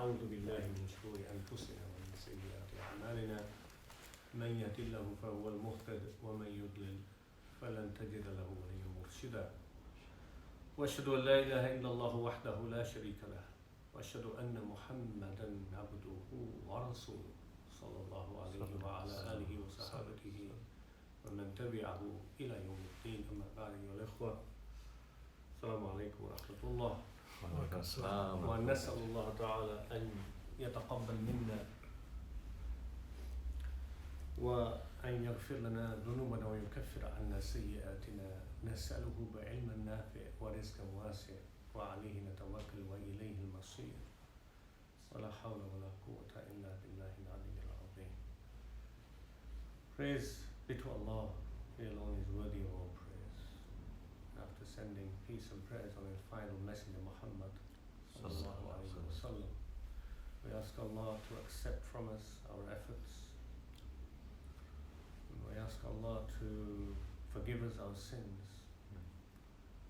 ونعوذ بالله من شرور أنفسنا ومن سيئات أعمالنا من يهد الله فهو المهتد ومن يضلل فلن تجد له وليا مرشدا وأشهد أن لا إله إلا الله وحده لا شريك له وأشهد أن محمدا عبده ورسوله صلى الله عليه وعلى آله وصحابته ومن تبعه إلى يوم الدين. أما بعد أيها الإخوة، السلام عليكم ورحمة الله ونسأل الله تعالى أن يتقبل منا وأن يغفر لنا ذنوبنا ويكفر عنا سيئاتنا. نسأله بعلم نافع ورزق واسع وعليه نتوكل وإليه المصير ولا حول ولا قوة إلا بالله العلي العظيم. Praise be to Allah, He alone is worthy of all praise. After sending peace and prayers on His final messenger Muhammad sallallahu alaihi wasallam, we ask Allah to accept from us our efforts. And we ask Allah to forgive us our sins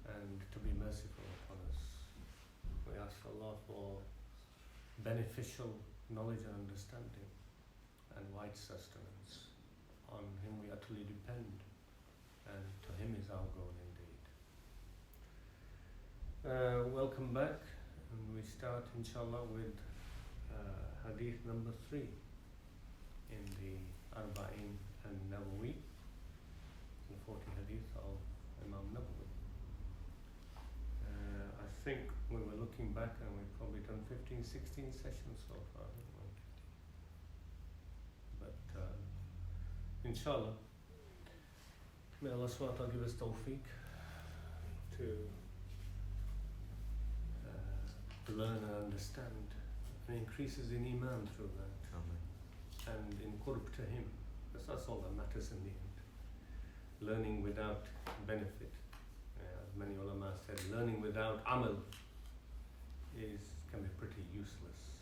and to be merciful upon us. We ask Allah for beneficial knowledge and understanding and wide sustenance. On Him we utterly depend, and to Him is our goal indeed. Welcome back, and we start inshallah with Hadith number 3 in the Arba'in and Nawawi, the 40 Hadith of Imam Nawawi. I think we were looking back and we've probably done 15, 16 sessions so far. But inshallah, may Allah subhanahu wa ta'ala give us tawfiq to learn and understand, and increases in Imam through that. Amen. And in qurb to Him. That's all that matters in the end. Learning without benefit. As many ulama said, learning without amal can be pretty useless.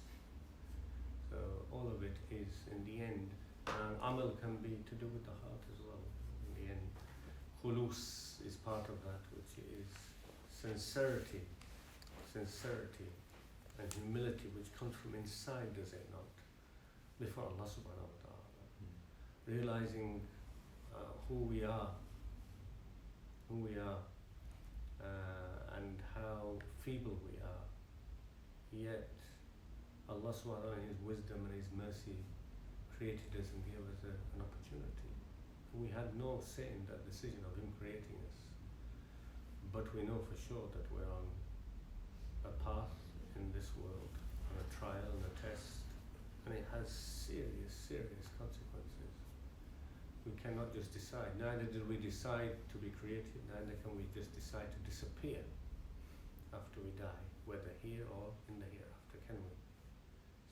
So all of it is in the end, and amal can be to do with the heart as well. In the end, khulus is part of that, which is sincerity and humility, which comes from inside, does it not? Before Allah subhanahu wa ta'ala. Realizing who we are, and how feeble we are. Yet Allah subhanahu wa ta'ala in His wisdom and His mercy created us and gave us an opportunity. We had no say in that decision of Him creating us. But we know for sure that we're on a path in this world, on a trial and a test, and it has serious consequences. We cannot just decide. Neither did we decide to be created, neither can we just decide to disappear after we die, whether here or in the hereafter, can we?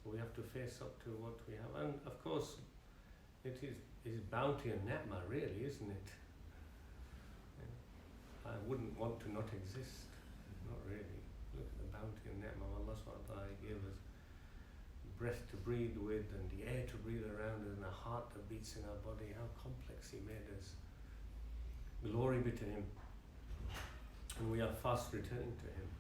So we have to face up to what we have. And of course, it is bounty and ni'mah, really, isn't it? I wouldn't want to not exist, not really. Look at the bounty and ni'mah of Allah subhanahu wa ta'ala. He gave us breath to breathe with, and the air to breathe around us, and a heart that beats in our body. How complex He made us. Glory be to Him. And we are fast returning to Him.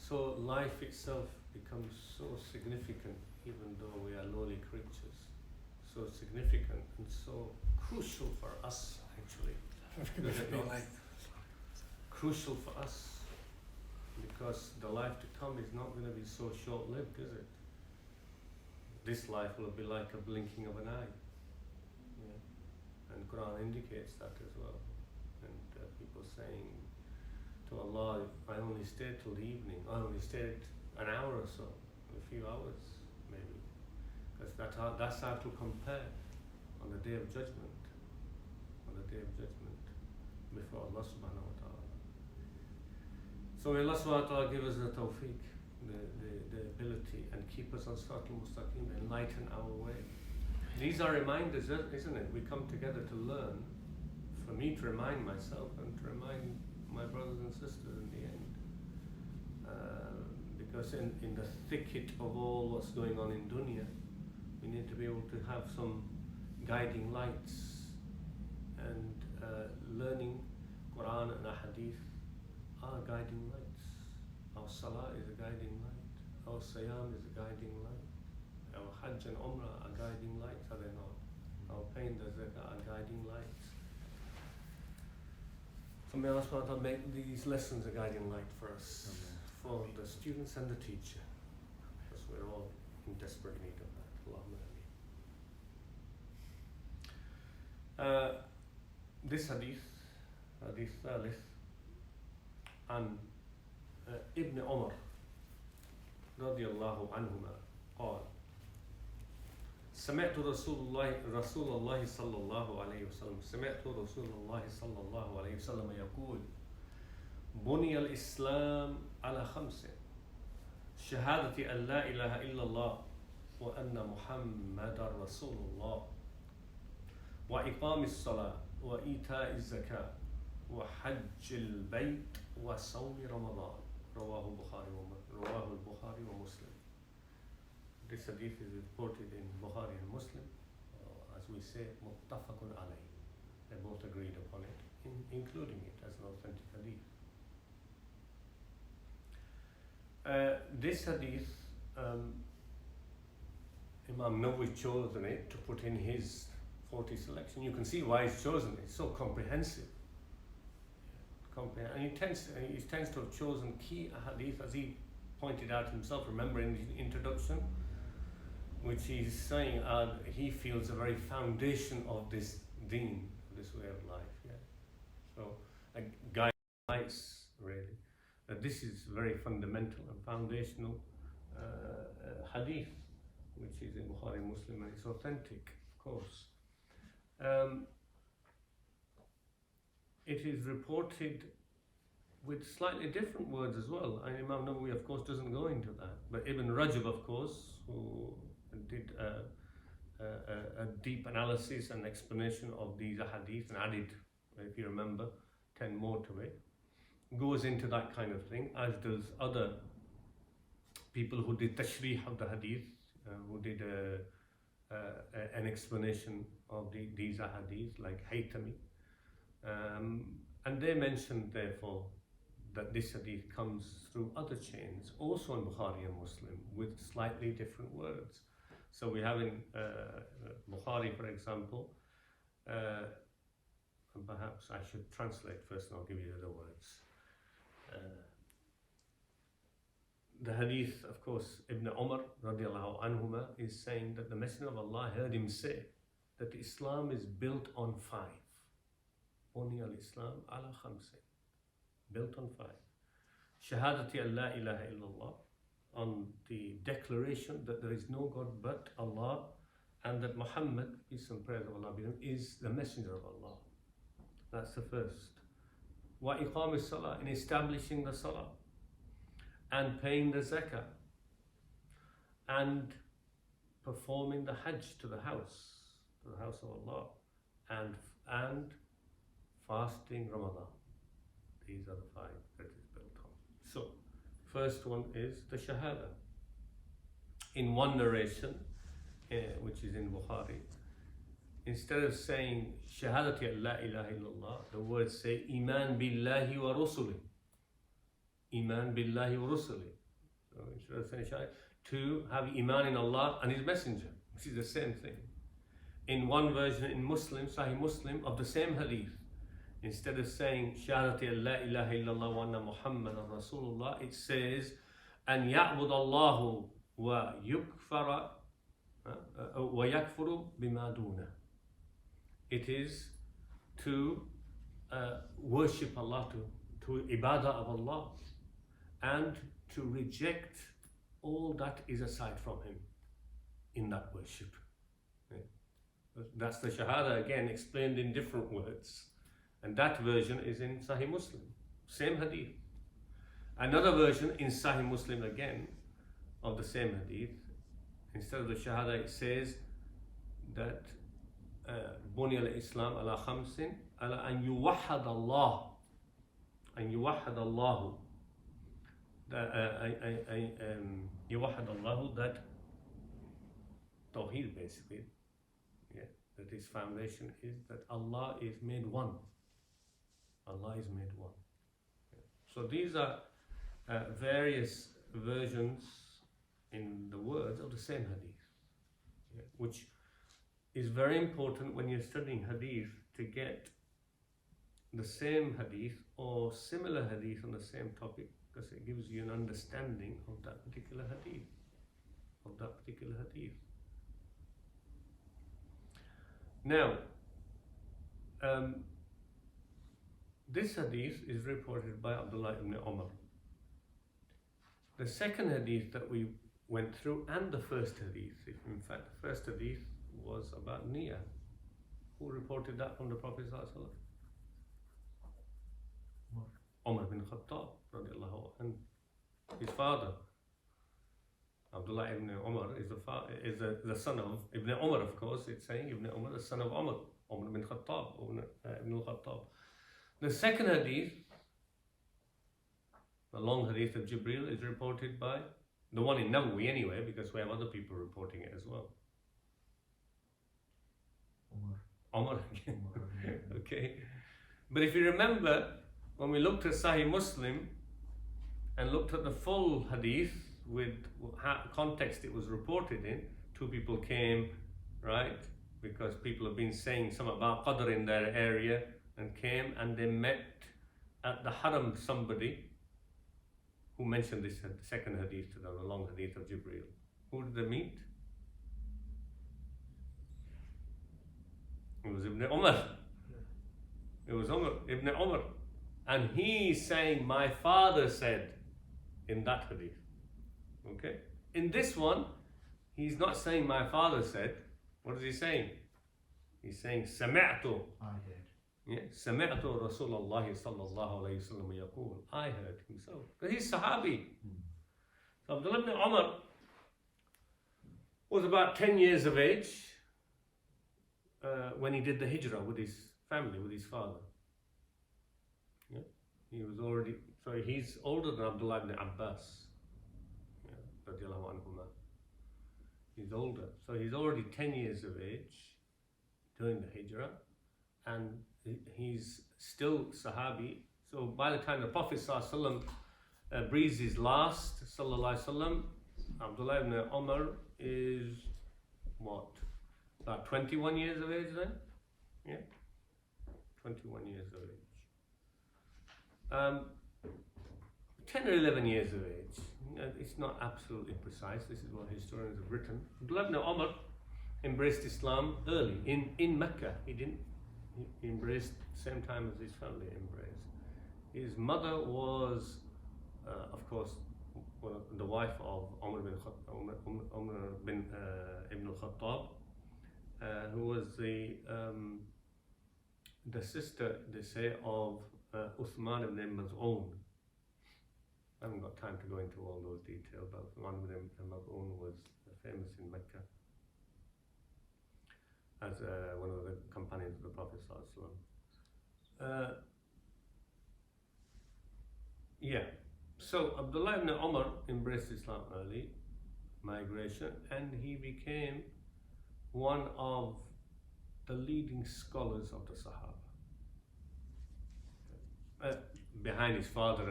So life itself becomes so significant, even though we are lowly creatures. So significant and so crucial for us, actually. Does it not? Crucial for us, because the life to come is not going to be so short-lived, is it? This life will be like a blinking of an eye. Yeah. And Quran indicates that as well. And people saying to Allah, I only stayed till the evening, I only stayed an hour or so, a few hours maybe. Because that's how to compare on the Day of Judgment. On the Day of Judgment before Allah subhanahu wa ta'ala. So may Allah subhanahu wa ta'ala give us the tawfiq, the ability, and keep us on Siratul Mustaqim, enlighten our way. These are reminders, isn't it? We come together to learn, for me to remind myself and to remind my brothers and sisters in the end. Because in the thicket of all what's going on in dunya, we need to be able to have some guiding lights, and learning Quran and Hadith are guiding lights. Our salah is a guiding light. Our Siyam is a guiding light. Our Hajj and Umrah are guiding lights, are they not? Our paying the zakah are guiding lights. So may Allah subhanahu wa ta'ala make these lessons a guiding light for us, for the students and the teacher, because we're all in desperate need of that. Allahumma ameen. This hadith ثالث عن ابن عمر رضي الله عنهما قال سمعت رسول الله صلى الله عليه وسلم يقول بني الإسلام على خمس شهادة أن لا إله إلا الله وأن محمد رسول الله وإقام الصلاة وإيتاء الزكاة وحج البيت وصوم رمضان رواه البخاري ومسلم. This hadith is reported in Bukhari and Muslim, as we say, muttafaqun alayh. They both agreed upon it, including it as an authentic hadith. This hadith, Imam Nawawi chosen it to put in his 40 selection. You can see why he's chosen it. It's so comprehensive. And he tends to have chosen key hadith, as he pointed out himself, remember in the introduction, which he's saying he feels a very foundation of this deen, this way of life. Yeah. So a guidance really. This is very fundamental and foundational hadith, which is in Bukhari Muslim, and it's authentic, of course. It is reported with slightly different words as well. And Imam Nawawi, of course, doesn't go into that. But Ibn Rajab, of course, who did a deep analysis and explanation of these hadith and added, if you remember, 10 more to it, goes into that kind of thing, as does other people who did tashrih of the hadith, who did an explanation of these hadith, like Haytami. And they mentioned, therefore, that this hadith comes through other chains, also in Bukhari and Muslim, with slightly different words. So we have in Bukhari, for example, and perhaps I should translate first and I'll give you the other words. The hadith, of course, Ibn Umar radiallahu anhuma is saying that the Messenger of Allah heard him say that Islam is built on 5. Buni al-Islam ala khamsin. Built on 5. Shahadati an la ilaha illallah, on the declaration that there is no God but Allah, and that Muhammad, peace and praise of Allah be upon him, is the Messenger of Allah. That's the first. Wa iqam as-salah, in establishing the salah, and paying the zakah, and performing the hajj to the house of Allah, and fasting Ramadan. These are the 5 that is built on. So, first one is the Shahada. In one narration, which is in Bukhari, instead of saying Shahadati an la ilaha illallah, the words say Iman billahi wa rusuli. Iman billahi wa rusuli. So instead of saying Shahada, to have Iman in Allah and His Messenger, which is the same thing. In one version in Muslim, Sahih Muslim, of the same hadith, instead of saying Shahadati an la ilaha illallah wa anna Muhammadan Rasulullah, it says An ya'bud Allahu wa yukfara wa yakfuru bima duna. It is to worship Allah, to ibadah of Allah, and to reject all that is aside from Him in that worship. That's the Shahada, again explained in different words. And that version is in Sahih Muslim, same hadith. Another version in Sahih Muslim again, of the same hadith, instead of the Shahada it says that Buni al-Islam ala khamsin ala an yuwahhad Allah, an yuwahhad Allahu, yuwahhad Allahu, that Tawheed basically, that his foundation is that Allah is made one. Allah is made one. So these are various versions in the words of the same hadith, yeah, which is very important when you're studying hadith to get the same hadith or similar hadith on the same topic, because it gives you an understanding of that particular hadith. Now, this hadith is reported by Abdullah ibn Umar. The second hadith that we went through, and the first hadith, in fact the first hadith was about Niyyah. Who reported that from the Prophet ﷺ? Umar bin Khattab radiallahu anhu. His father, Abdullah ibn Umar, is the son of Ibn Umar, of course. It's saying Ibn Umar, the son of Umar bin Khattab, Ibn al-Khattab. The second hadith, the long hadith of Jibreel, is reported by the one in Nawawi anyway, because we have other people reporting it as well. Umar again. Okay. But if you remember, when we looked at Sahih Muslim and looked at the full hadith with context it was reported in, two people came, right? Because people have been saying something about Qadr in their area, and came and they met at the Haram somebody who mentioned this second hadith to them, the long hadith of Jibreel. Who did they meet? It was Ibn Umar. It was Ibn Umar. And he's saying, my father said, in that hadith. Okay? In this one, he's not saying my father said. What is he saying? He's saying, Sami'tu. I heard. Yeah, Sami'tu Rasulullah sallallahu alayhi wa sallam yaqul. I heard himself. Because he's Sahabi. So Abdullah ibn Umar was about 10 years of age when he did the hijrah with his family, with his father. Yeah, he was already, so he's older than Abdullah ibn Abbas. Yeah, radiallahu anhuma. He's older. So he's already 10 years of age doing the hijrah, and he's still Sahabi. So by the time the Prophet ﷺ breathes his last, sallallahu alaihi wasallam, Abdullah ibn Umar is what? About 21 years of age then? Yeah? 21 years of age. 10 or 11 years of age. It's not absolutely precise. This is what historians have written. Abdullah ibn Umar embraced Islam early in Mecca. He embraced the same time as his family embraced. His mother was, of course, the wife of Umar bin Ibn al-Khattab, who was the sister, they say, of Uthman ibn Maz'un. I haven't got time to go into all those details, but Uthman ibn Maz'un was famous in Mecca as one of the companions of the Prophet ﷺ. Yeah, so Abdullah ibn Umar embraced Islam early, migration, and he became one of the leading scholars of the Sahaba. Behind his father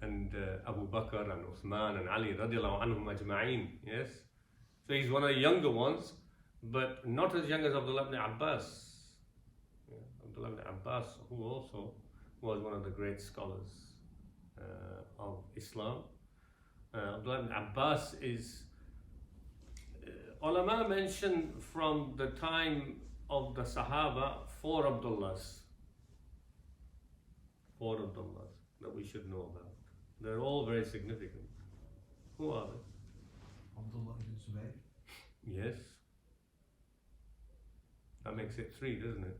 and Abu Bakr and Uthman and Ali radiallahu anhum ajma'in, yes? So he's one of the younger ones, but not as young as Abdullah ibn Abbas. Yeah, Abdullah ibn Abbas, who also was one of the great scholars of Islam. Abdullah ibn Abbas is, ulama mention from the time of the Sahaba, four Abdullahs that we should know about. They're all very significant. Who are they? Abdullah ibn Zubayr. Yes. That makes it three, doesn't it?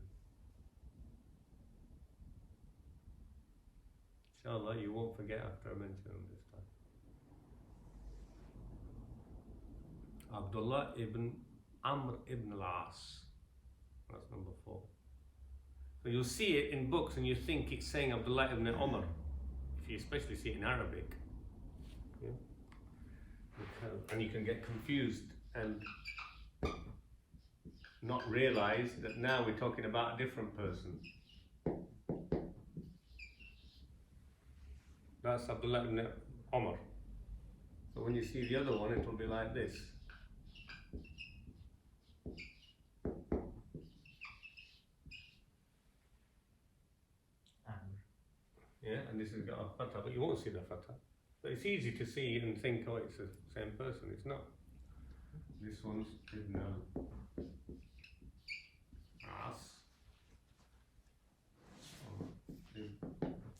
Inshallah, you won't forget after I mention them this time. Abdullah ibn Amr ibn al-As. That's number 4. So you'll see it in books and you think it's saying Abdullah ibn Umar, if you especially see it in Arabic. Yeah? And you can get confused and not realize that now we're talking about a different person. That's Abdullah ibn Umar. So when you see the other one, it will be like this. Yeah, and this has got a fatha, but you won't see the fatha. So it's easy to see and think, oh, it's the same person. It's not. This one's Ibn al-As.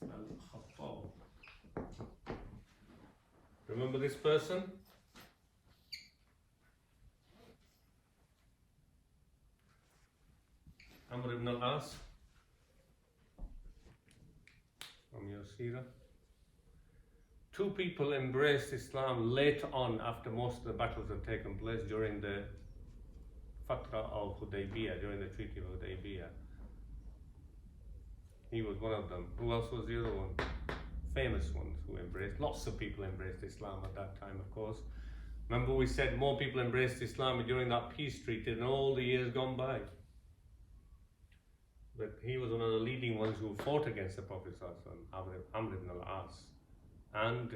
Al-Khattab. Remember this person? Amr ibn al-As. From your seerah. Two people embraced Islam later on after most of the battles had taken place during the Fatra of Hudaybiyah, during the Treaty of Hudaybiyah. He was one of them. Who else was the other one? Famous ones who embraced. Lots of people embraced Islam at that time, of course. Remember we said more people embraced Islam during that peace treaty than all the years gone by. But he was one of the leading ones who fought against the Prophet Amr ibn al-As. And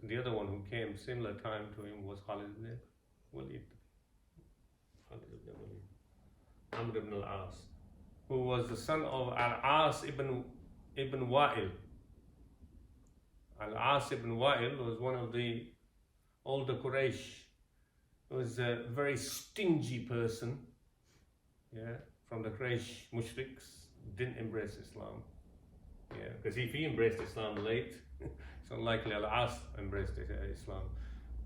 the other one who came similar time to him was Khalid ibn Walid. Amr ibn al-As, who was the son of Al-As ibn Wa'il. Al-As ibn Wa'il was one of the older Quraysh. He was a very stingy person, from the Quraysh mushriks, didn't embrace Islam. Because if he embraced Islam late, it's unlikely Al-As embraced Islam.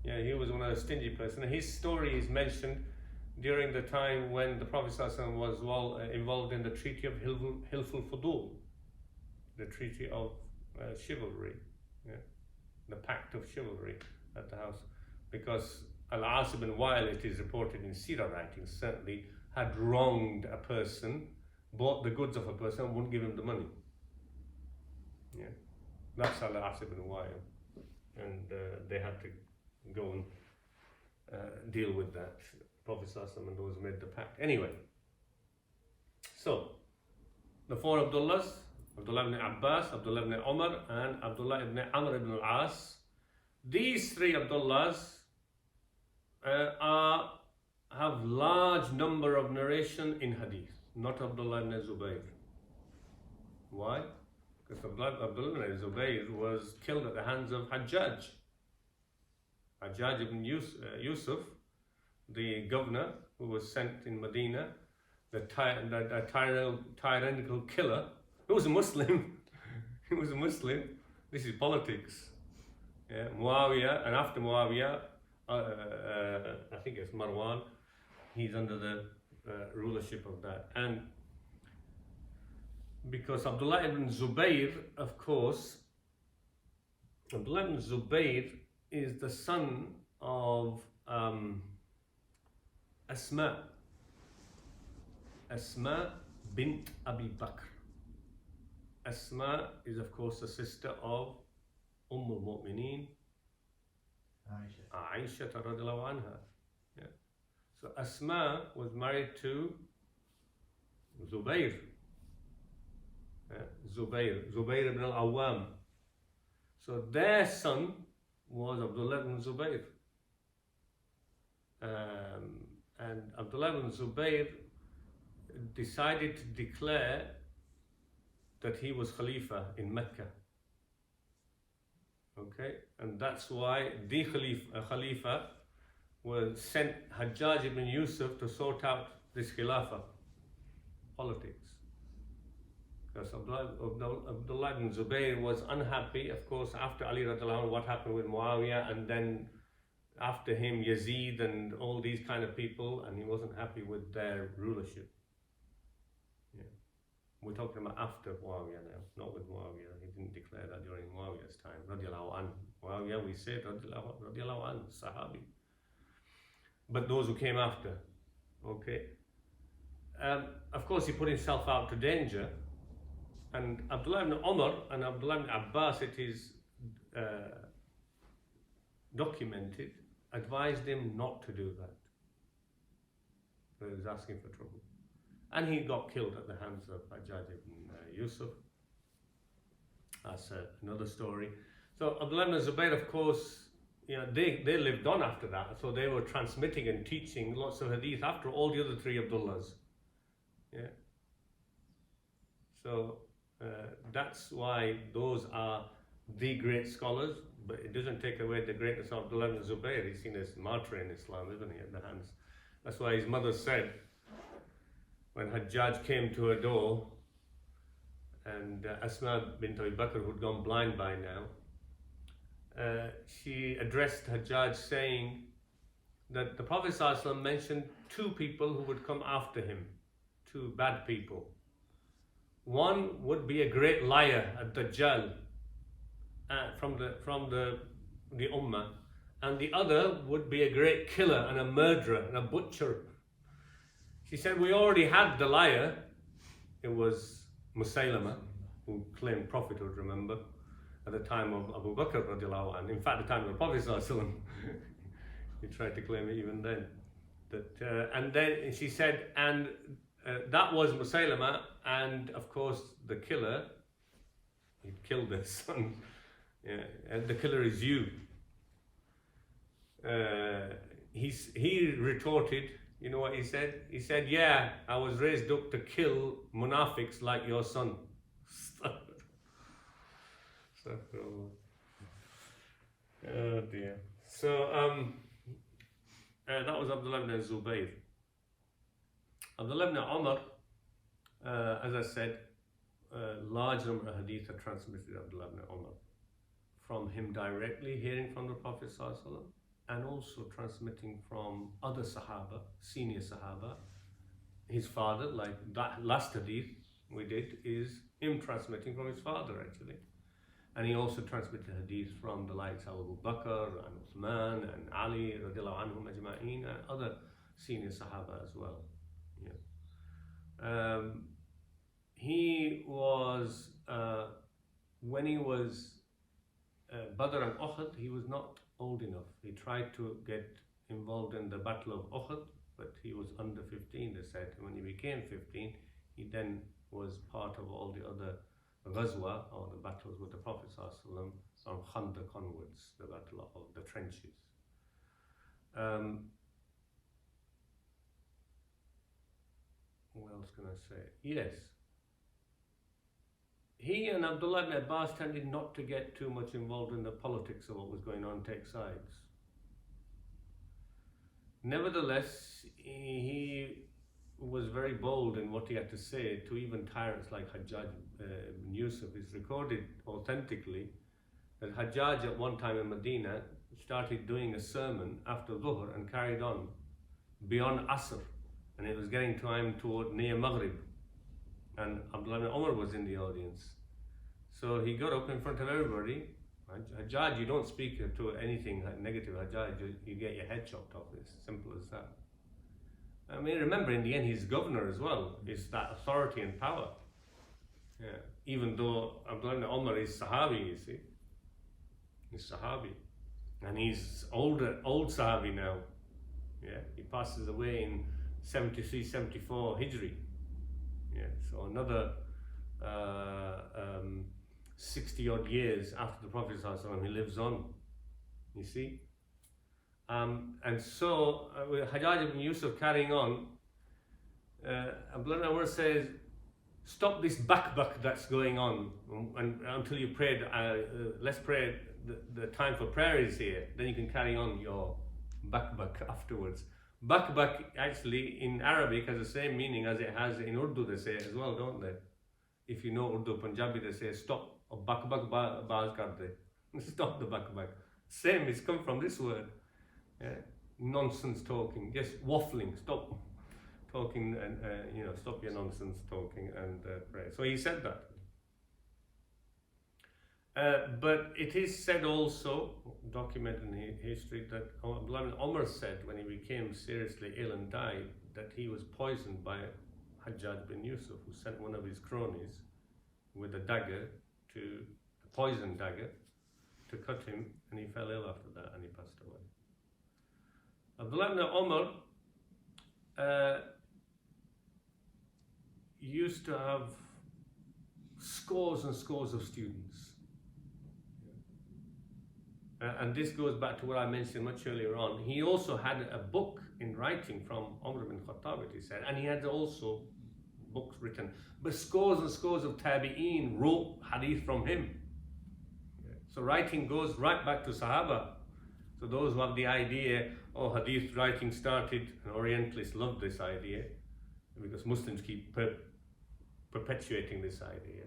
He was one of the stingy person. His story is mentioned during the time when the Prophet ﷺ was involved in the Treaty of Hilf al-Fudul, the Treaty of Chivalry, the Pact of Chivalry at the house. Because Al-As ibn Wa'il, it is reported in Sirah writings, certainly had wronged a person, bought the goods of a person and wouldn't give him the money. That's Al-As ibn Wa'il. And they had to go and deal with that. Prophet ﷺ and those who made the pact. Anyway, so the four Abdullahs, Abdullah ibn Abbas, Abdullah ibn Umar, and Abdullah ibn Amr ibn al-As. These three Abdullahs have large number of narration in Hadith, not Abdullah ibn Zubayr. Why? Because Abdullah ibn Zubayr was killed at the hands of Hajjaj. Hajjaj ibn Yusuf, the governor who was sent in Medina, the tyrannical killer, who was a Muslim. He was a Muslim. This is politics. Muawiyah, and after Muawiyah, I think it's Marwan, he's under the rulership of that. And because Abdullah ibn Zubayr, of course, Abdullah ibn Zubayr is the son of Asma bint Abi Bakr. Asma is, of course, the sister of al-Mu'mineen Aisha radiallahu anha. So Asma was married to Zubayr. Zubayr ibn al-Awwam. So their son was Abdullah ibn Zubayr. And Abdullah ibn Zubayr decided to declare that he was Khalifa in Mecca. Okay, and that's why the Khalifa was sent Hajjaj ibn Yusuf to sort out this Khilafah politics. Because Abdullah ibn Zubayr was unhappy, of course, after Ali radiallahu anhu, what happened with Muawiyah, and then after him Yazid and all these kind of people, and he wasn't happy with their rulership. We're talking about after Muawiyah now, not with Muawiyah. He didn't declare that during Muawiyah's time. Radiallahu anhu. Muawiyah, we say radiallahu anhu, Sahabi. But those who came after, okay. Of course, he put himself out to danger. And Abdullah ibn Umar and Abdullah ibn Abbas, it is documented, advised him not to do that. So he was asking for trouble. And he got killed at the hands of Hajjaj ibn Yusuf. That's another story. So Abdullah ibn Zubayr, of course, they lived on after that, so they were transmitting and teaching lots of hadith after all the other three Abdullahs. Yeah. So that's why those are the great scholars, but it doesn't take away the greatness of Abdullah ibn Zubayr. He's seen as martyr in Islam, isn't he, at the hands. That's why his mother said, when Hajjaj came to her door, and Asma bint Abi Bakr, who'd gone blind by now, she addressed Hajjaj saying that the Prophet ﷺ mentioned two people who would come after him, two bad people. One would be a great liar, a Dajjal, from the Ummah, and the other would be a great killer and a murderer and a butcher. She said, we already had the liar. It was Musaylama, who claimed prophethood, remember, at the time of Abu Bakr radiallahu anhu. In fact, the time of the Prophet sallallahu alaihi wasallam. He tried to claim it even then. And then she said, and that was Musaylama, and of course the killer, he killed his son. Yeah, and the killer is you. He retorted, you know what he said? He said, yeah, I was raised up to kill munafiqs like your son. Oh dear. So that was Abdullah ibn Zubayr. Abdullah ibn Umar, as I said, large number of hadith are transmitted to Abdullah ibn Umar from him directly, hearing from the Prophet ﷺ, and also transmitting from other Sahaba, senior Sahaba. His father, like that last hadith we did, is him transmitting from his father actually. And he also transmitted hadith from the likes of Abu Bakr and Uthman and Ali radiallahu anhum ajma'een, and other senior Sahaba as well. Yeah. He was, when he was Badr and Uhud, he was not old enough. He tried to get involved in the Battle of Uhud, but he was under 15, they said. When he became 15, he then was part of all the other Ghazwa, or the battles with the Prophet ﷺ, from Khandaq onwards, the battle of the trenches. What else can I say? Yes. He and Abdullah ibn Abbas tended not to get too much involved in the politics of what was going on, take sides. Nevertheless, he was very bold in what he had to say to even tyrants like Hajjaj ibn Yusuf. It's recorded authentically that Hajjaj at one time in Medina started doing a sermon after Dhuhr and carried on beyond Asr, and it was getting time toward near Maghrib, and Abdullah ibn Umar was in the audience. So he got up in front of everybody. Hajjaj, you don't speak to anything negative. Hajjaj, you get your head chopped off. It's simple as that. I mean, remember, in the end, he's governor as well. It's that authority and power. Yeah. Even though Abdullah ibn Umar is Sahabi, you see. He's Sahabi. And he's old Sahabi now. Yeah. He passes away in 73, 74 Hijri. Yeah. So another 60 odd years after the Prophet ﷺ, he lives on. You see? And so, with Hajjaj ibn Yusuf carrying on, Abdullah ibn Umar says, stop this bakbak that's going on, and until you prayed, let's pray, the time for prayer is here, then you can carry on your bakbak afterwards. Bakbak actually in Arabic has the same meaning as it has in Urdu, they say as well, don't they? If you know Urdu, Punjabi, they say stop, bakbak baaz kar de. Stop the bakbak. Same, it's come from this word. Yeah. Nonsense talking, just waffling, stop talking, and stop your nonsense talking and pray. So he said that. But it is said also, documented in history, that Abdullah ibn Umar said when he became seriously ill and died, that he was poisoned by Hajjaj bin Yusuf, who sent one of his cronies with a dagger, a poison dagger, to cut him, and he fell ill after that and he passed away. Abdullah ibn Umar used to have scores and scores of students. and this goes back to what I mentioned much earlier on. He also had a book in writing from Umar bin Khattab, he said, and he had also books written. But scores and scores of tabi'een wrote hadith from him. So writing goes right back to Sahaba. So those who have the idea, oh, hadith writing started, and Orientalists love this idea, because Muslims keep perpetuating this idea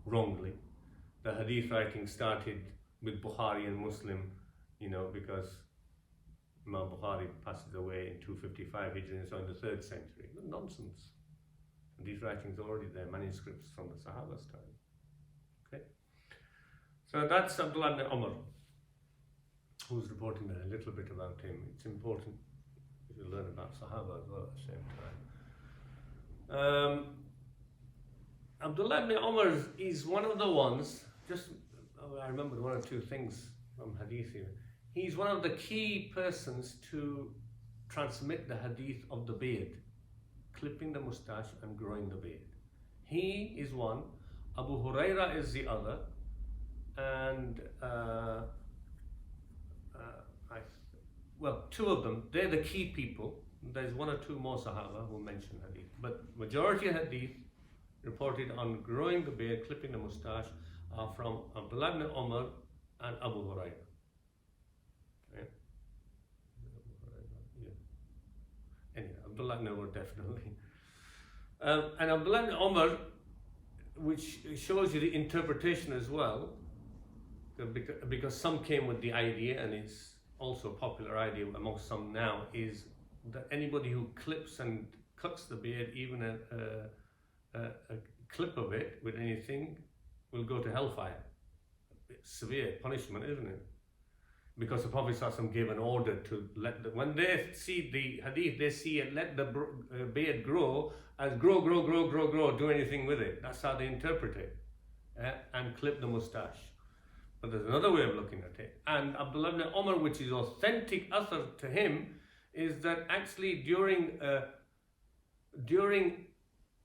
wrongly. The hadith writing started with Bukhari and Muslim, because Imam Bukhari passes away in 255 Hijri, so in the 3rd century. Nonsense. And these writings are already there, manuscripts from the Sahaba's time. Okay? So that's Abdullah ibn Umar, who's reporting there a little bit about him. It's important to learn about Sahaba as well at the same time. Abdullah ibn Umar is one of the ones, I remember one or two things from Hadith here. He's one of the key persons to transmit the Hadith of the beard, clipping the moustache and growing the beard. He is one, Abu Huraira is the other, and two of them, they're the key people. There's one or two more Sahaba who mention Hadith, but majority of Hadith reported on growing the beard, clipping the moustache, are from Abdullah ibn Umar and Abu Huraira. Okay? Anyway, Abdullah ibn Umar definitely. And Abdullah ibn Umar, which shows you the interpretation as well, because some came with the idea, and it's also a popular idea amongst some now, is that anybody who clips and cuts the beard, even a clip of it with anything, will go to hellfire. It's severe punishment, isn't it? Because the Prophet ﷺ gave an order to when they see the hadith, they see it, let the beard grow, as grow, do anything with it. That's how they interpret it. And clip the moustache. But there's another way of looking at it. And Abdullah ibn Umar, which is authentic author to him, is that actually during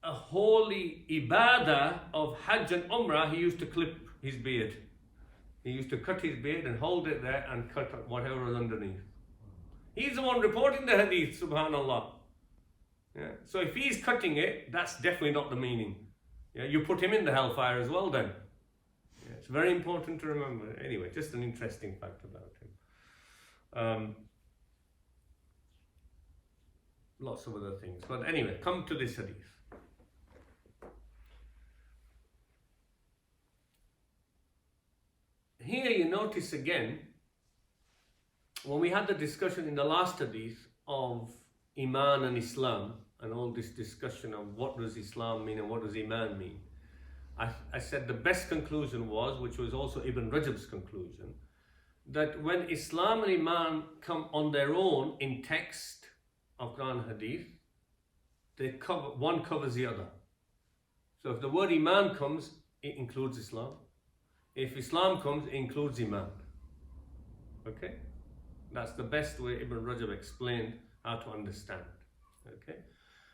a holy ibadah of Hajj and Umrah, he used to clip his beard. He used to cut his beard and hold it there and cut whatever was underneath. He's the one reporting the hadith, subhanallah. Yeah. So if he's cutting it, that's definitely not the meaning. Yeah, you put him in the hellfire as well then. Yeah, it's very important to remember. Anyway, just an interesting fact about him. Lots of other things. But anyway, come to this hadith. Here you notice again, when we had the discussion in the last hadith of Iman and Islam, and all this discussion of what does Islam mean and what does Iman mean, I said the best conclusion was, which was also Ibn Rajab's conclusion, that when Islam and Iman come on their own in text of Quran and Hadith, one covers the other. So if the word Iman comes, it includes Islam. If Islam comes, it includes Iman. Okay? That's the best way Ibn Rajab explained how to understand. Okay?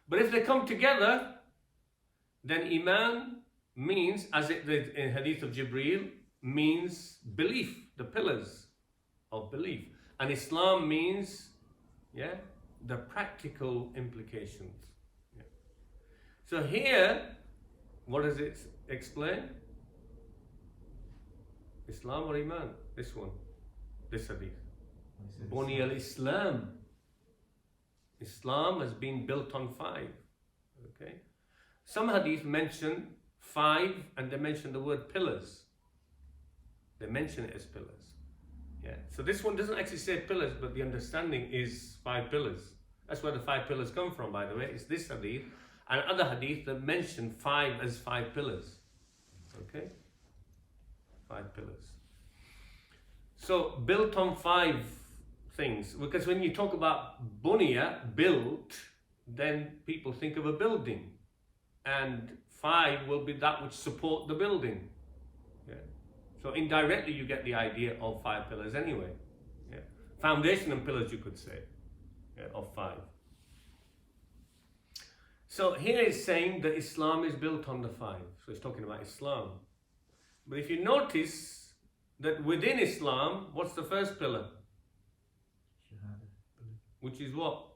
But if they come together, then Iman means, as it did in Hadith of Jibreel, means belief, the pillars of belief. And Islam means, the practical implications. Yeah. So here, what does it explain? Islam or Iman? This one, this hadith. Buni al-Islam. Islam has been built on 5. Okay. Some hadith mention 5 and they mention the word pillars. They mention it as pillars. Yeah. So this one doesn't actually say pillars, but the understanding is 5 pillars. That's where the 5 pillars come from, by the way. It's this hadith and other hadith that mention 5 as 5 pillars. Okay. 5 pillars. So built on 5 things, because when you talk about bunya, built, then people think of a building, and 5 will be that which support the building. Yeah. So indirectly you get the idea of 5 pillars anyway. Yeah. Foundation and pillars, you could say, of 5. So here it's saying that Islam is built on the 5. So it's talking about Islam. But if you notice, that within Islam, what's the first pillar? Shahada. Which is what?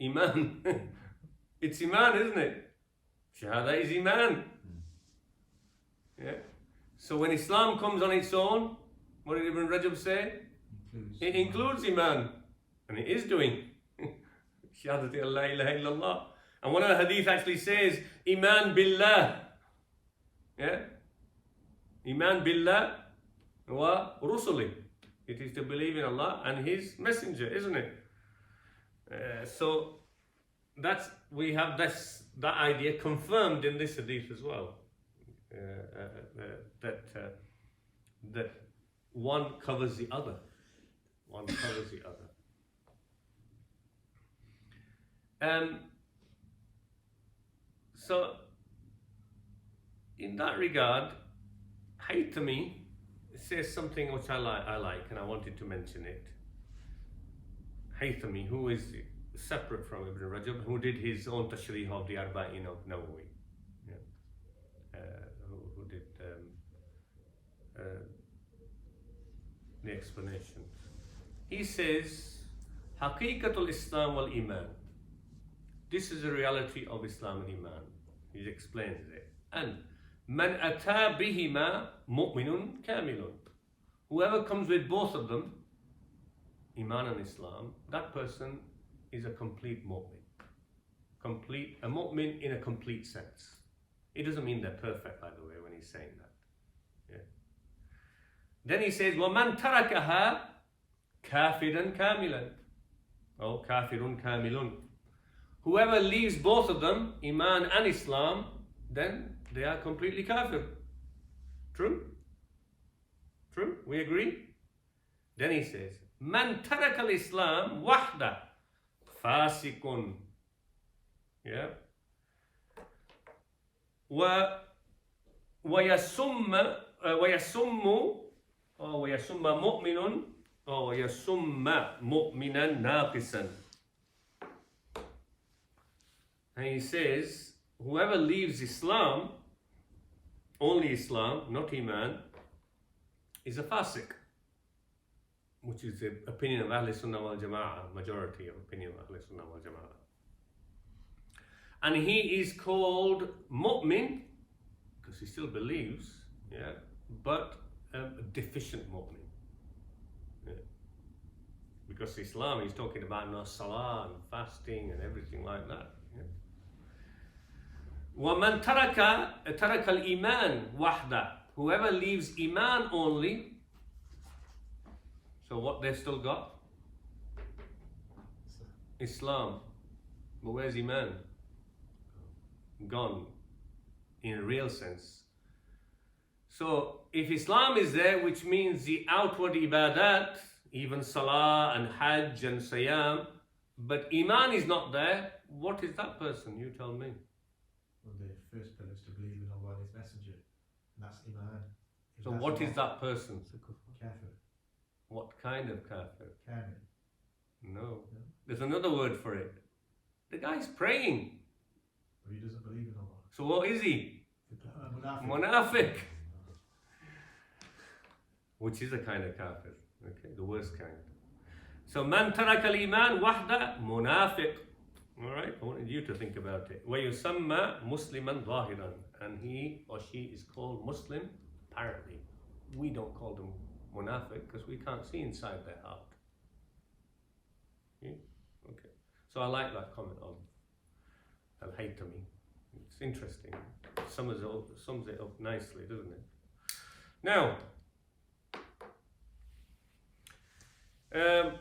Iman. It's Iman, isn't it? Shahada is Iman. Yeah. So when Islam comes on its own, what did Ibn Rajab say? It includes Iman. And it is doing. Shahadati Allah ilaha illallah. And one of the hadith actually says, Iman billah. Yeah? Iman billah wa rusuli. It is to believe in Allah and His Messenger, isn't it? So we have that idea confirmed in this hadith as well. That one covers the other. One covers the other. So, in that regard, Haythami says something which I like, and I wanted to mention it. Haythami, who is separate from Ibn Rajab, who did his own tashrih of the Arba'in of Nawawi, who did the explanation. He says, Haqiqatul Islam wal Iman. This is the reality of Islam and Iman. He explains it. And Man ata bihima mu'minun kamilun. Whoever comes with both of them, Iman and Islam, that person is a complete mu'min. A mu'min in a complete sense. It doesn't mean they're perfect, by the way, when he's saying that. Yeah. Then he says, وَمَنْ تَرَكَهَا كَافِرًا كَامِلًا. Oh, kafirun kamilun. Whoever leaves both of them, Iman and Islam, then they are completely kafir. True? True? We agree? Then he says, Man tarak al-Islam wahda fasikun. Yeah. ويسم مؤمن ويسم مؤمنا ناقصا. And he says, whoever leaves Islam, only Islam, not Iman, is a fasik, which is the opinion of Ahl Sunnah wal Jama'ah, majority of opinion of Ahl Sunnah wal Jama'ah. And he is called mu'min, because he still believes, yeah, but a deficient mu'min. Yeah. Because Islam, he's talking about no salah and fasting and everything like that. Yeah. وَمَنْ تَرَكَ الْإِيمَانِ وَحْدَ. Whoever leaves Iman only, so what they've still got? Islam. But where's Iman? Gone, in a real sense. So if Islam is there, which means the outward ibadat, even salah and hajj and siyam, but Iman is not there, what is that person? You tell me. Well, the first pillar is to believe in Allah and His Messenger, and that's Iman. So what is that person? Kafir. What kind of kafir? Kamil. No. There's another word for it. The guy's praying. But he doesn't believe in Allah. So what is he? Munafiq. Munafiq. Which is a kind of kafir. Okay, the worst kind. So man tarak al-iman wahda munafiq. Alright, I wanted you to think about it. وَيُسَمَّى مُسْلِمًا ظَاهِرًا. And he or she is called Muslim, apparently. We don't call them munafiq because we can't see inside their heart. Yeah? Okay. So I like that comment of Al-Haythami. It's interesting. Sums it up nicely, doesn't it? Now, the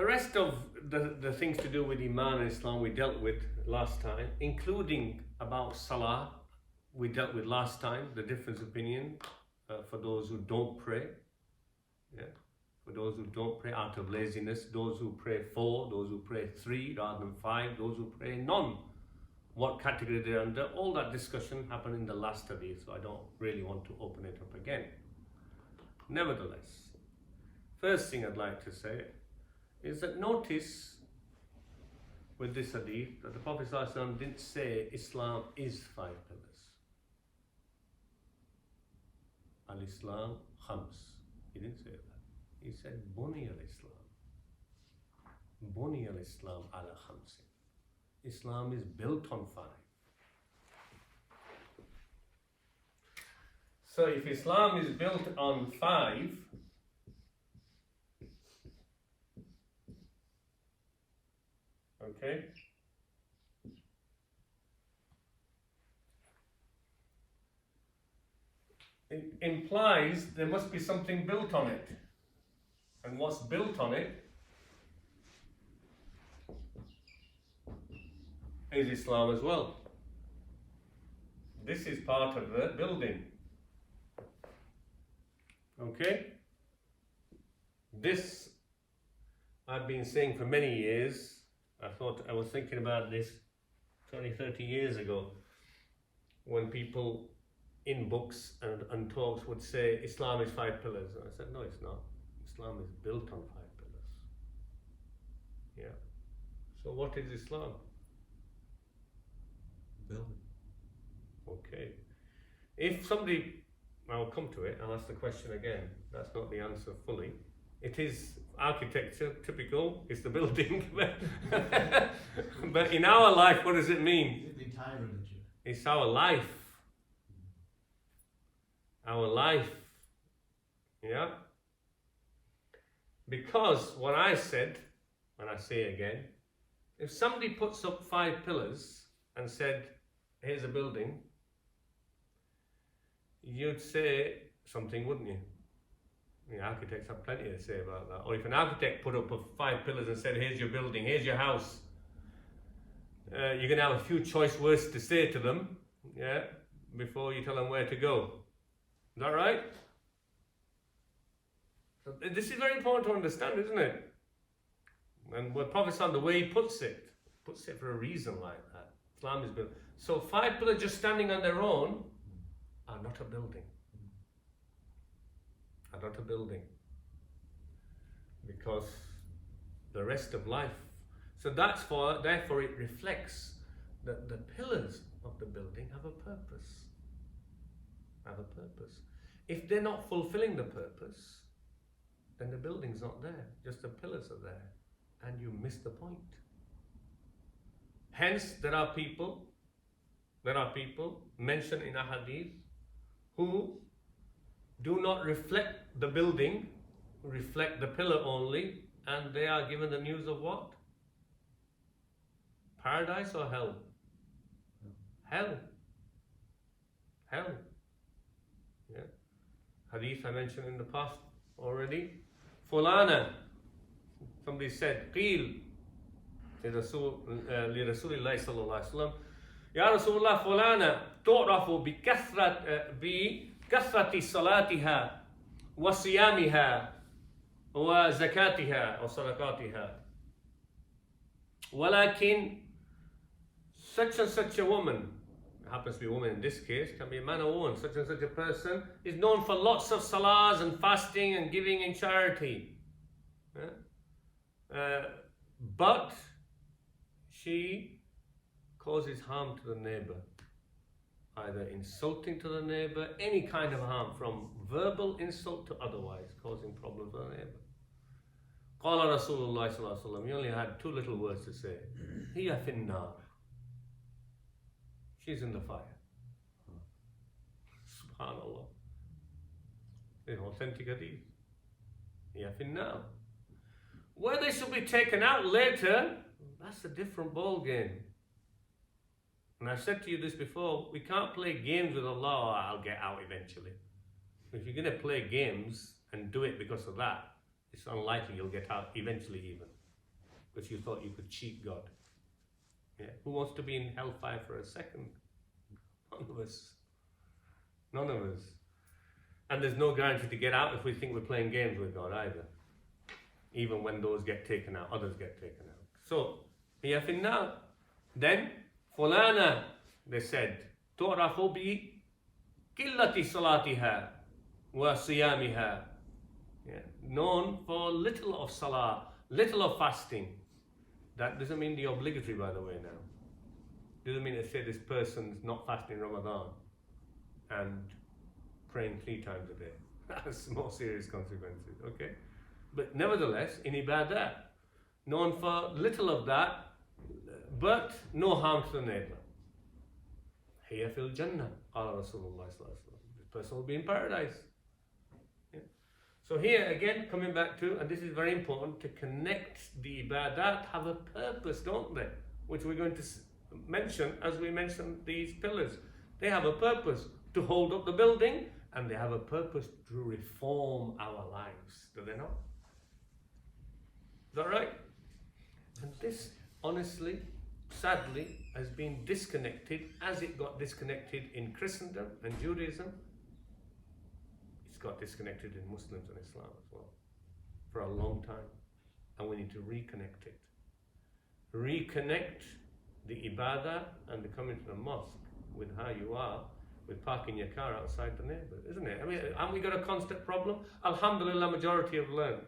rest of the things to do with Iman and Islam we dealt with last time, including about Salah, we dealt with last time, the difference of opinion for those who don't pray. Yeah. For those who don't pray out of laziness, those who pray 4, those who pray 3 rather than 5, those who pray none. What category they're under, all that discussion happened in the last hadith, so I don't really want to open it up again. Nevertheless, first thing I'd like to say is that notice with this hadith that the Prophet ﷺ didn't say Islam is 5 pillars. al-Islam khams. He didn't say that. He said Buni al-Islam. Buni al-Islam ala khamsin. Islam is built on 5. So if Islam is built on 5, okay, it implies there must be something built on it. And what's built on it is Islam as well. This is part of the building. Okay? This I've been saying for many years. I was thinking about this 20, 30 years ago when people in books and talks would say Islam is 5 pillars. And I said, no, it's not. Islam is built on 5 pillars. Yeah. So what is Islam? Building. Okay. If somebody, I'll come to it, I'll ask the question again. That's not the answer fully. It is architecture, typical, it's the building. But in our life, what does it mean? It's the entire religion. It's our life. Our life. Yeah? Because what I said, and I say again, if somebody puts up 5 pillars and said, here's a building, you'd say something, wouldn't you? The architects have plenty to say about that. Or if an architect put up 5 pillars and said, here's your building, here's your house, you're going to have a few choice words to say to them, yeah, before you tell them where to go. Is that right? So this is very important to understand, isn't it? And what Prophet the way he puts it for a reason like that. Islam is built. So 5 pillars just standing on their own are not a building. Are not a building. Because the rest of life. So therefore it reflects that the pillars of the building have a purpose. Have a purpose. If they're not fulfilling the purpose, then the building's not there. Just the pillars are there. And you miss the point. Hence, there are people mentioned in a hadith who do not reflect the building, reflect the pillar only, and they are given the news of what? Paradise or hell? Hell. Hell. Yeah. Hadith I mentioned in the past already. Fulana. Somebody said, Qeel لرسول صلى الله عليه وسلم يا رسول الله فلانة تعرف بكثرة صلاتها وصيامها وزكاتها وصدقاتها ولكن such and such a woman, it happens to be a woman in this case, can be a man or woman, such and such a person is known for lots of salahs and fasting and giving in charity. But she causes harm to the neighbor, either insulting to the neighbor, any kind of harm, from verbal insult to otherwise, causing problems for the neighbor. Qala Rasulullah sallallahu alaihi wasallam, he only had 2 little words to say. Hiya finnar. She's in the fire. Subhanallah. It's authentic hadith. Hiya finnar. Whether they should be taken out later, that's a different ball game. And I've said to you this before, we can't play games with Allah, oh, I'll get out eventually. If you're going to play games and do it because of that, it's unlikely you'll get out eventually even. Because you thought you could cheat God. Yeah. Who wants to be in hellfire for a second? None of us. None of us. And there's no guarantee to get out if we think we're playing games with God either. Even when those get taken out, others get taken out. So, hiya finnar. Then, fulana, they said, tu'rafu bi qillati salatiha wa siyamiha. Known for little of salah, little of fasting. That doesn't mean the obligatory, by the way, now. Doesn't mean to say this person's not fasting Ramadan and praying 3 times a day. That's more serious consequences, okay? But nevertheless, in ibadah, known for little of that, but no harm to the neighbor. Hiya fil Jannah, qala Rasulullah sallallahu alaihi wasallam. This person will be in paradise. Yeah. So here again, coming back to, and this is very important, to connect the ibadat have a purpose, don't they? Which we're going to mention as we mention these pillars. They have a purpose to hold up the building, and they have a purpose to reform our lives. Do they not? Is that right? And this, honestly, sadly, has been disconnected as it got disconnected in Christendom and Judaism. It's got disconnected in Muslims and Islam as well for a long time. And we need to reconnect it. Reconnect the ibadah and the coming to the mosque with how you are with parking your car outside the neighbour, isn't it? I mean, haven't we got a constant problem? Alhamdulillah, majority have learned.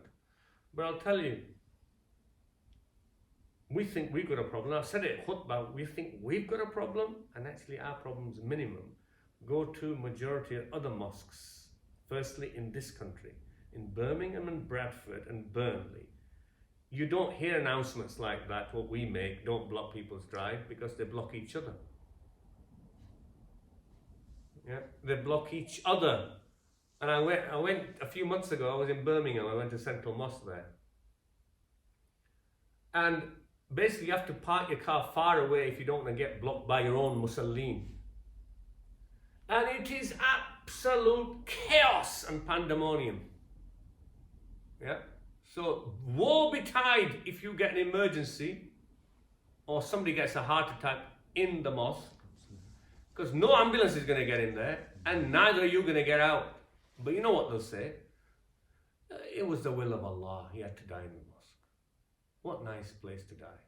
But I'll tell you, we think we've got a problem. I've said it at khutbah, we think we've got a problem, and actually our problem's minimum. Go to majority of other mosques, firstly in this country, in Birmingham and Bradford and Burnley. You don't hear announcements like that, what we make, don't block people's drive, because they block each other. Yeah, they block each other. And I went a few months ago, I was in Birmingham, I went to Central Mosque there. And basically you have to park your car far away if you don't want to get blocked by your own musallin. And it is absolute chaos and pandemonium. Yeah. So woe betide if you get an emergency or somebody gets a heart attack in the mosque, because no ambulance is going to get in there and neither are you going to get out. But you know what they'll say? It was the will of Allah, he had to die in the mosque. What nice place to die.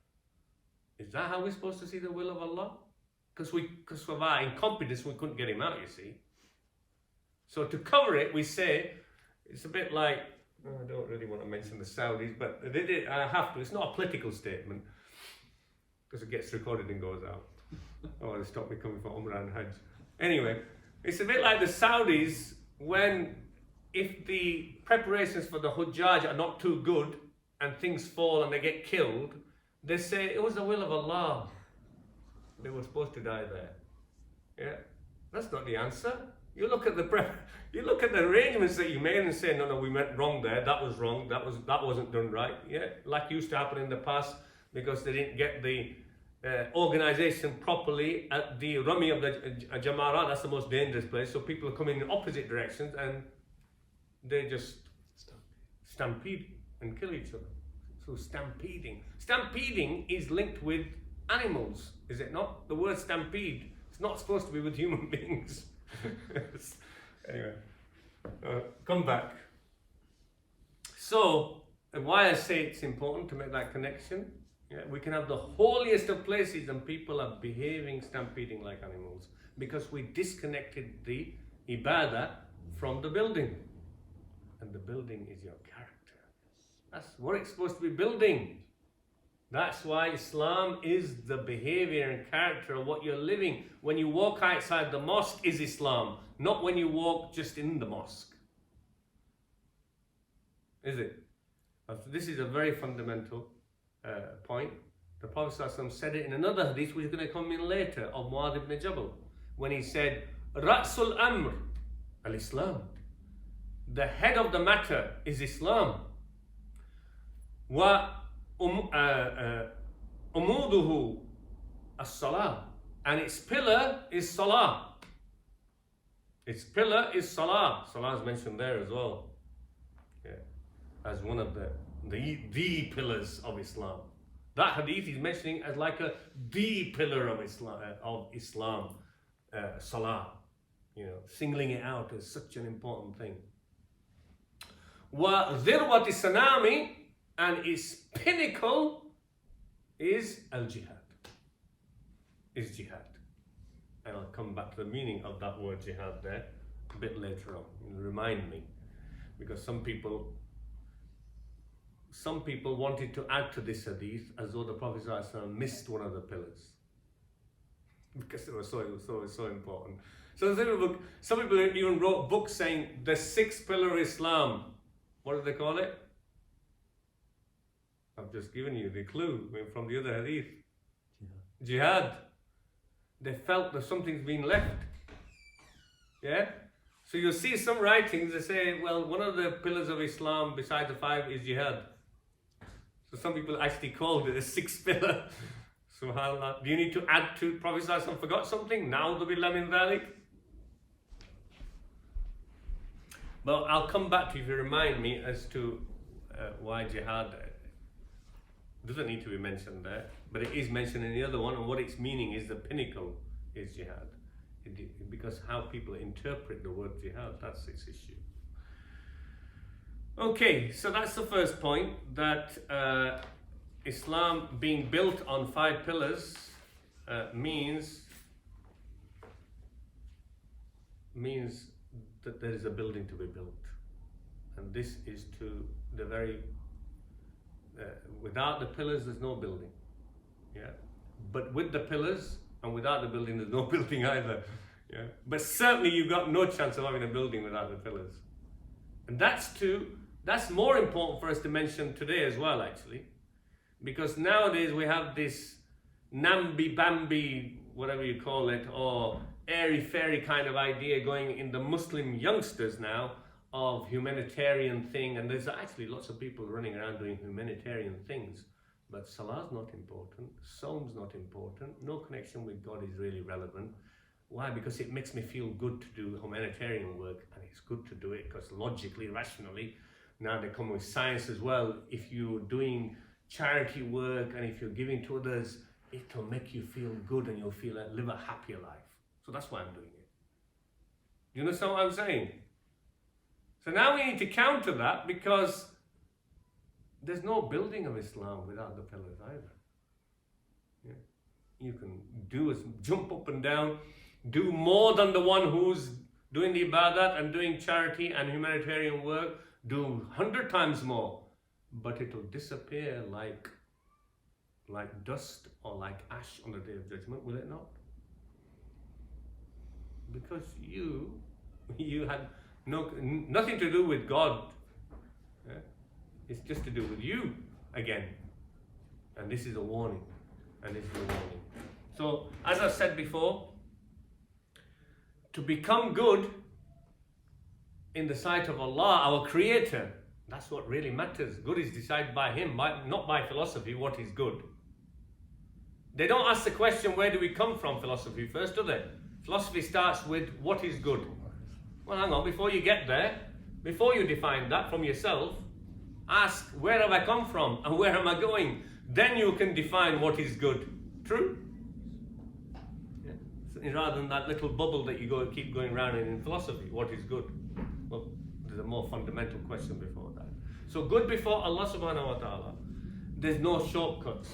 Is that how we're supposed to see the will of Allah? Because of our incompetence we couldn't get him out, you see. So to cover it, we say, it's a bit like, I don't really want to mention the Saudis, but they did, I have to. It's not a political statement, because it gets recorded and goes out. Oh, they stopped me coming for Umrah and Hajj. Anyway, it's a bit like the Saudis when, if the preparations for the Hujjaj are not too good and things fall and they get killed, they say it was the will of Allah. They were supposed to die there. Yeah, that's not the answer. You look at the arrangements that you made and say, no, we went wrong there. That was wrong. That wasn't done right. Yeah, like used to happen in the past because they didn't get the organization properly at the Rami of the Jamara. That's the most dangerous place. So people are coming in opposite directions and they just stampede and kill each other. So stampeding is linked with animals, is it not? The word stampede, it's not supposed to be with human beings. Anyway, come back. So, why I say it's important to make that connection, we can have the holiest of places and people are behaving, stampeding like animals because we disconnected the ibadah from the building. And the building is your character. That's what it's supposed to be building. That's why Islam is the behavior and character of what you're living. When you walk outside the mosque is Islam, not when you walk just in the mosque. Is it? This is a very fundamental point. The Prophet ﷺ said it in another hadith which is going to come in later of Mu'adh ibn Jabal, when he said, Ra'sul Amr al-Islam. The head of the matter is Islam. Wa umuduhu as-salah, and its pillar is salah. Its pillar is salah. Salah is mentioned there as well, as one of the pillars of Islam. That hadith is mentioning as like the pillar of Islam, salah. Singling it out as such an important thing. Wa dhirwati sanami, and its pinnacle is al-jihad. Is jihad. And I'll come back to the meaning of that word jihad there a bit later on. Remind me. Because some people wanted to add to this hadith as though the Prophet ﷺ missed one of the pillars. Because it was so important. So some people even wrote books saying the sixth pillar of Islam. What do they call it? I've just given you the clue from the other hadith. Jihad. They felt that something's been left. Yeah? So you'll see some writings that say, well, one of the pillars of Islam besides the five is jihad. So some people actually called it a sixth pillar. SubhanAllah. Do you need to add to Prophet ﷺ forgot something? Na'udhu billah min dhalik. But I'll come back to you if you remind me as to why jihad doesn't need to be mentioned there, but it is mentioned in the other one, and what its meaning is, the pinnacle is jihad. Because how people interpret the word jihad, that's its issue. Okay, so that's the first point, that Islam being built on five pillars means that there is a building to be built. And this is to the very, without the pillars there's no building. Yeah. But with the pillars and without the building there's no building either. Yeah. But certainly you've got no chance of having a building without the pillars. And that's more important for us to mention today as well, actually. Because nowadays we have this namby-bamby, whatever you call it, or airy-fairy kind of idea going in the Muslim youngsters now of humanitarian thing, and there's actually lots of people running around doing humanitarian things, but Salah's not important, Sawm's not important, no connection with God is really relevant. Why? Because it makes me feel good to do humanitarian work, and it's good to do it because logically, rationally, now they come with science as well. If you're doing charity work and if you're giving to others, it'll make you feel good and you'll live a happier life. So that's why I'm doing it. You understand what I'm saying? So now we need to counter that, because there's no building of Islam without the pillars either. Yeah. You can jump up and down, do more than the one who's doing the ibadat and doing charity and humanitarian work, do 100 times more, but it'll disappear like dust or like ash on the Day of Judgment, will it not? Because you had nothing to do with God. Yeah? It's just to do with you again. And this is a warning. So, as I said before, to become good in the sight of Allah, our Creator, that's what really matters. Good is decided by Him, not by philosophy, what is good. They don't ask the question, where do we come from, philosophy, first, do they? Philosophy starts with, what is good? Well, hang on, before you get there, before you define that from yourself, ask, where have I come from and where am I going? Then you can define what is good. True? Yeah. So rather than that little bubble that you keep going around in philosophy, what is good? Well, there's a more fundamental question before that. So good before Allah subhanahu wa ta'ala, there's no shortcuts.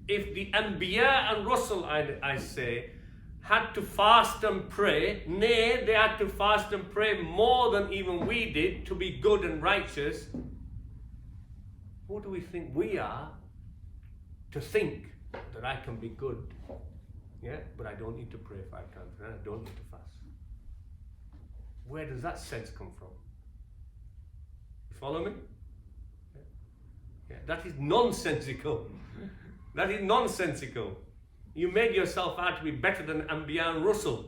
If the Anbiya and Rusul, I say, had to fast and pray, nay, they had to fast and pray more than even we did to be good and righteous, who do we think we are to think that I can be good? Yeah, but I don't need to pray 5 times a day, I don't need to fast. Where does that sense come from? You follow me? Yeah, that is nonsensical. That is nonsensical. You made yourself out to be better than Anbiya and Rusul.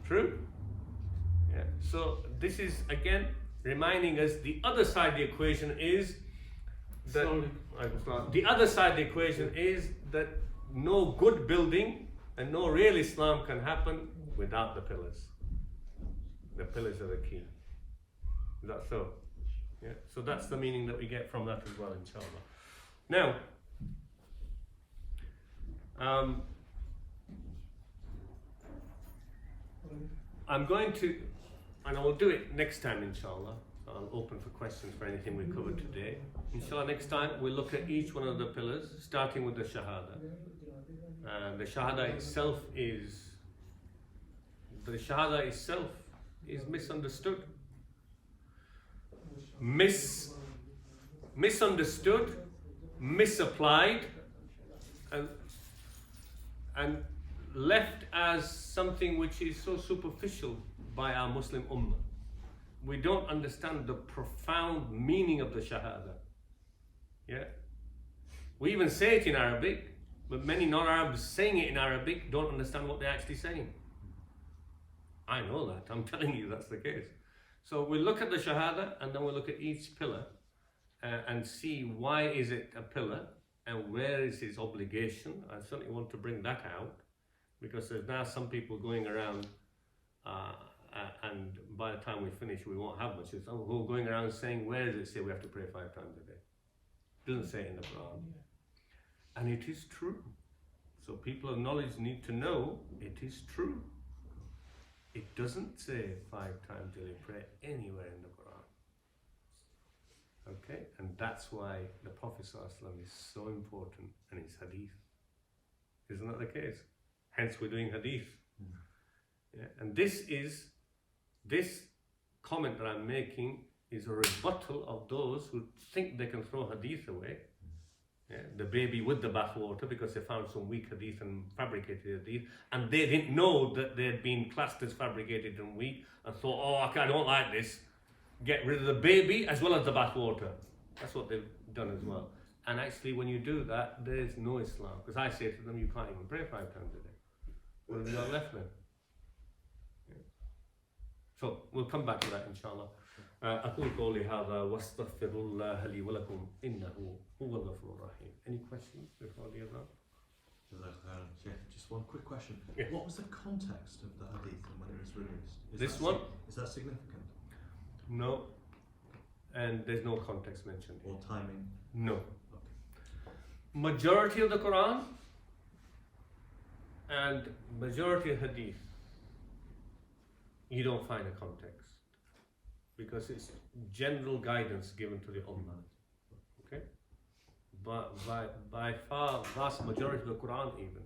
True? Yeah. So this is again reminding us the other side of the equation is that no good building and no real Islam can happen without the pillars. The pillars are the key. Is that so? Yeah. So that's the meaning that we get from that as well, inshallah. Now, I'm going to, and I will do it next time, inshallah. So I'll open for questions for anything we covered today. Inshallah, next time we'll look at each one of the pillars, starting with the Shahada. The Shahada itself is misunderstood. Misunderstood, misapplied, and left as something which is so superficial by our Muslim ummah. We don't understand the profound meaning of the Shahada. Yeah? We even say it in Arabic, but many non-Arabs saying it in Arabic don't understand what they're actually saying. I know that, I'm telling you that's the case. So we look at the Shahada and then we look at each pillar and see why is it a pillar and where is its obligation. I certainly want to bring that out because there's now some people going around and by the time we finish we won't have much. Some who are going around saying, where does it say we have to pray 5 times a day? It doesn't say it in the Quran. And it is true. So people of knowledge need to know it is true. It doesn't say 5 times daily prayer anywhere in the Quran. Okay? And that's why the Prophet ﷺ is so important and it's Hadith. Isn't that the case? Hence we're doing Hadith. Yeah? And this comment that I'm making is a rebuttal of those who think they can throw Hadith away. Yeah, the baby with the bathwater because they found some weak hadith and fabricated hadith, and they didn't know that they'd been classed as fabricated and weak and thought, oh, I don't like this. Get rid of the baby as well as the bathwater. That's what they've done as well. And actually, when you do that, there's no Islam. Because I say to them, you can't even pray 5 times a day. What have you got left then? Yeah. So we'll come back to that, inshallah. أقول قولي هذا واستغفر الله لي ولكم إنه هو الغفور الرحيم. Any questions before the other? Just one quick question. Yeah. What was the context of the hadith and when it was released? This one? Is that significant? No. And there's no context mentioned. Or timing? No. Okay. Majority of the Quran and majority of hadith, you don't find a context. Because it's general guidance given to the ummah. Okay? But by far, vast majority of the Quran even.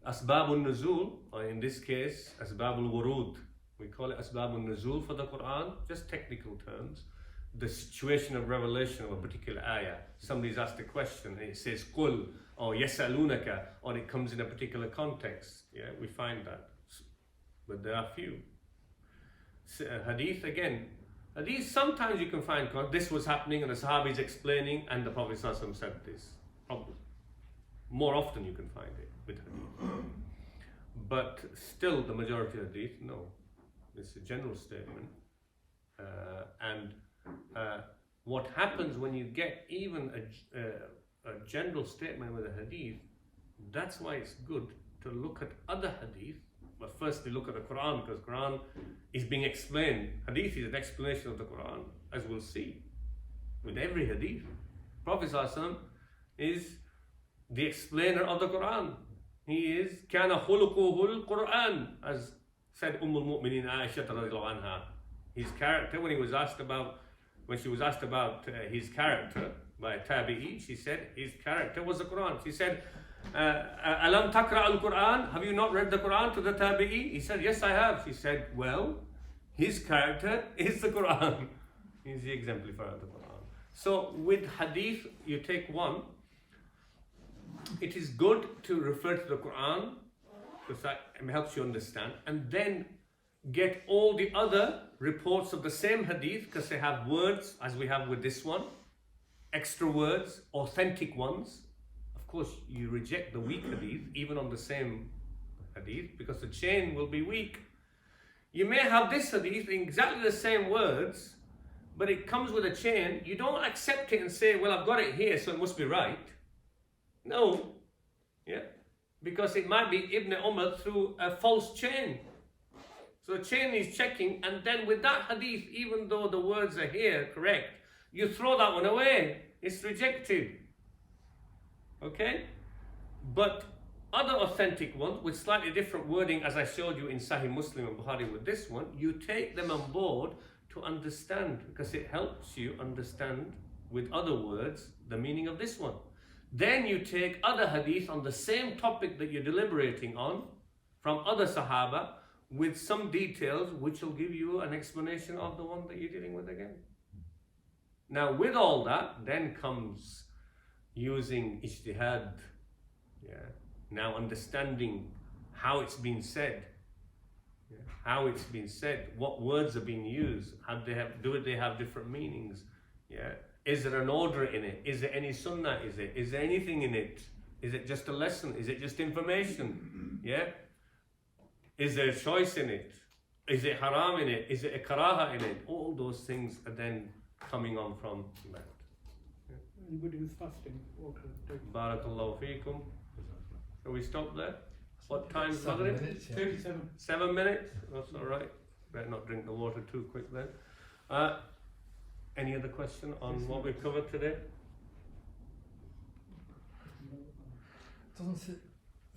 Asbabun Nuzul, or in this case, Asbabul Wurud. We call it Asbabun Nuzul for the Quran, just technical terms. The situation of revelation of a particular ayah. Somebody's asked a question and it says Qul or Yasalunaka, or it comes in a particular context. Yeah, we find that. But there are few. Hadith again. Hadith sometimes you can find this was happening and the Sahabi is explaining and the Prophet ﷺ said this. Probably. More often you can find it with Hadith. But still the majority of Hadith, no. It's a general statement. What happens when you get even a general statement with a Hadith, that's why it's good to look at other Hadith. But firstly look at the Quran, because Quran is being explained. Hadith is an explanation of the Quran, as we'll see with every Hadith. Prophet ﷺ is the explainer of the Quran. He is كَانَ خُلُقُهُ الْقُرْآنِ, as said al-Mu'minin Aisha radhiyallahu anha. His character, when she was asked about his character by Tabi'i, she said his character was the Quran. She said, Alam taqra al-Quran? Have you not read the Quran to the Tabi'i? He said, yes, I have. She said, well, his character is the Quran. He's the exemplifier of the Quran. So with Hadith, you take one. It is good to refer to the Quran because that helps you understand, and then get all the other reports of the same Hadith because they have words, as we have with this one, extra words, authentic ones. Of course, you reject the weak Hadith, even on the same Hadith, because the chain will be weak. You may have this Hadith in exactly the same words, but it comes with a chain. You don't accept it and say, well, I've got it here, so it must be right. No. Yeah. Because it might be Ibn Umar through a false chain. So the chain is checking, and then with that Hadith, even though the words are here correct, you throw that one away. It's rejected. Okay? But other authentic ones with slightly different wording, as I showed you in Sahih Muslim and Bukhari with this one, you take them on board to understand, because it helps you understand with other words the meaning of this one. Then you take other hadith on the same topic that you're deliberating on from other Sahaba with some details which will give you an explanation of the one that you're dealing with again. Now with all that, then comes using ijtihad, now understanding how it's been said. Yeah. How it's been said, what words are being used, do they have different meanings? Yeah. Is there an order in it? Is there any sunnah? Is there anything in it? Is it just a lesson? Is it just information? Yeah. Is there a choice in it? Is it haram in it? Is it a karaha in it? All those things are then coming on from that. Anybody who's fasting, water, take Barakallahu feekum. Shall we stop there? What time is 7 it? minutes, yeah. 37. 7 minutes? That's alright. Better not drink the water too quick then. Any other question on what we've covered today? Doesn't it,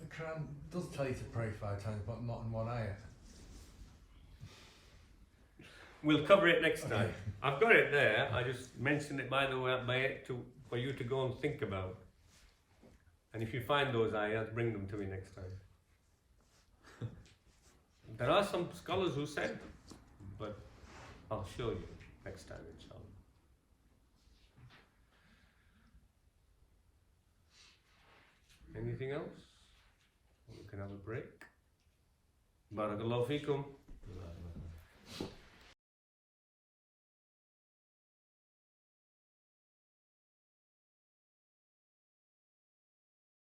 the Quran does tell you to pray 5 times, but not in one ayah. We'll cover it next Okay. time. I've got it there. I just mentioned it by the way for you to go and think about. And if you find those ayahs, bring them to me next time. There are some scholars who said, but I'll show you next time, inshallah. Anything else? We can have a break. Barakallahu feekum.